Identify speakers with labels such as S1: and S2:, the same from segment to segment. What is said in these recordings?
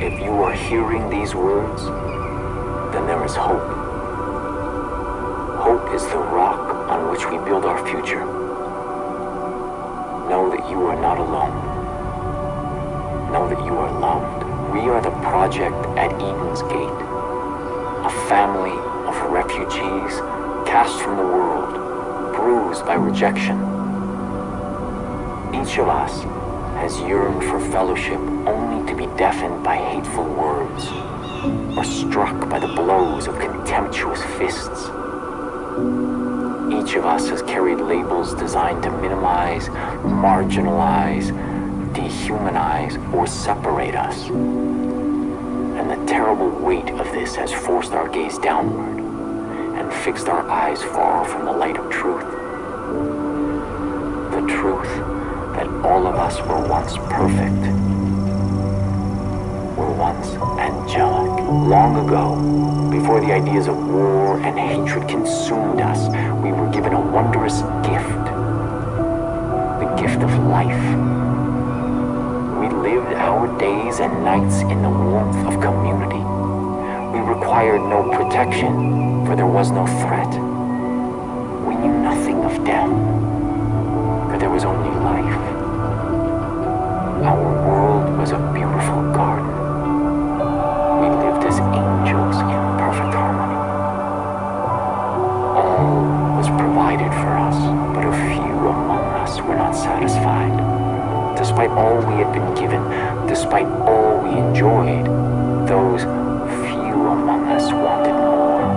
S1: If you are hearing these words, then there is hope. Hope is the rock on which we build our future. Know that you are not alone. Know that you are loved. We are the project at Eden's Gate, a family of refugees cast from the world, bruised by rejection. Each of us has yearned for fellowship only to be deafened by hateful words, or struck by the blows of contemptuous fists. Each of us has carried labels designed to minimize, marginalize, dehumanize, or separate us. And the terrible weight of this has forced our gaze downward and fixed our eyes far from the light of truth. The truth that all of us were once perfect, were once angelic. Long ago, before the ideas of war and hatred consumed us, we were given a wondrous gift, the gift of life. We lived our days and nights in the warmth of community. We required no protection, for there was no threat. We knew nothing of death, for there was only life. Our world was a beautiful garden. We lived as angels in perfect harmony. All was provided for us, but a few among us were not satisfied. Despite all we had been given, despite all we enjoyed, those few among us wanted more.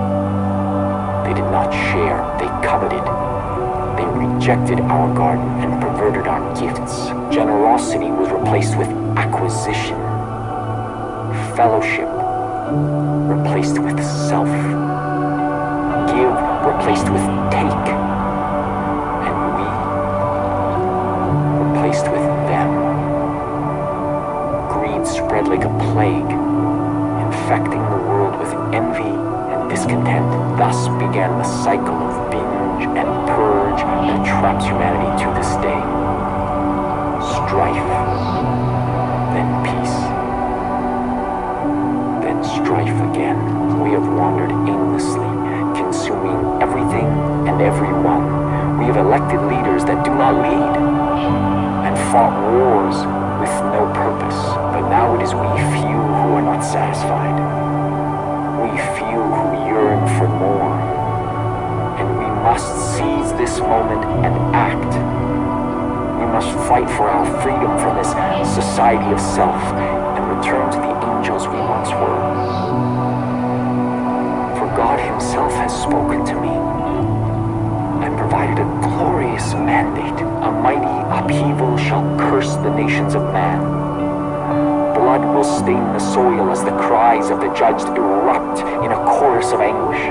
S1: They did not share, they coveted. They rejected our garden and perverted our gifts. Generosity was replaced with acquisition. Fellowship replaced with self. Give replaced with take. And we replaced with them. Greed spread like a plague, infecting the world with envy and discontent. Thus began the cycle of binge and purge that traps humanity to this day. Strife, then peace, then strife again. We have wandered aimlessly, consuming everything and everyone. We have elected leaders that do not lead, and fought wars with no purpose. But now it is we few who are not satisfied. We few who yearn for more. And we must seize this moment and act. We must fight for our freedom from this society of self and return to the angels we once were. For God himself has spoken to me and provided a glorious mandate. A mighty upheaval shall curse the nations of man. Blood will stain the soil as the cries of the judged erupt in a chorus of anguish.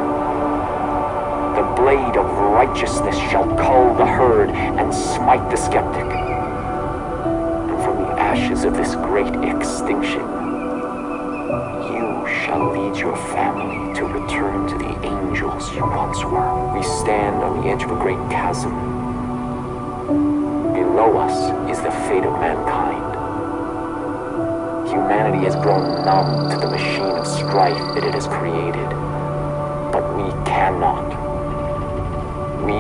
S1: The blade of righteousness shall cull the herd and smite the skeptic. And from the ashes of this great extinction, you shall lead your family to return to the angels you once were. We stand on the edge of a great chasm. Below us is the fate of mankind. Humanity has grown numb to the machine of strife that it has created. But we cannot. We,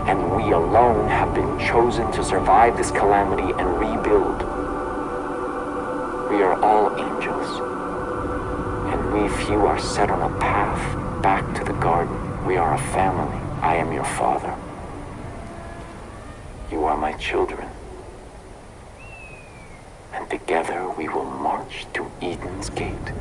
S1: and we alone, have been chosen to survive this calamity and rebuild. We are all angels, and we few are set on a path back to the garden. We are a family. I am your father. You are my children. And together we will march to Eden's Gate.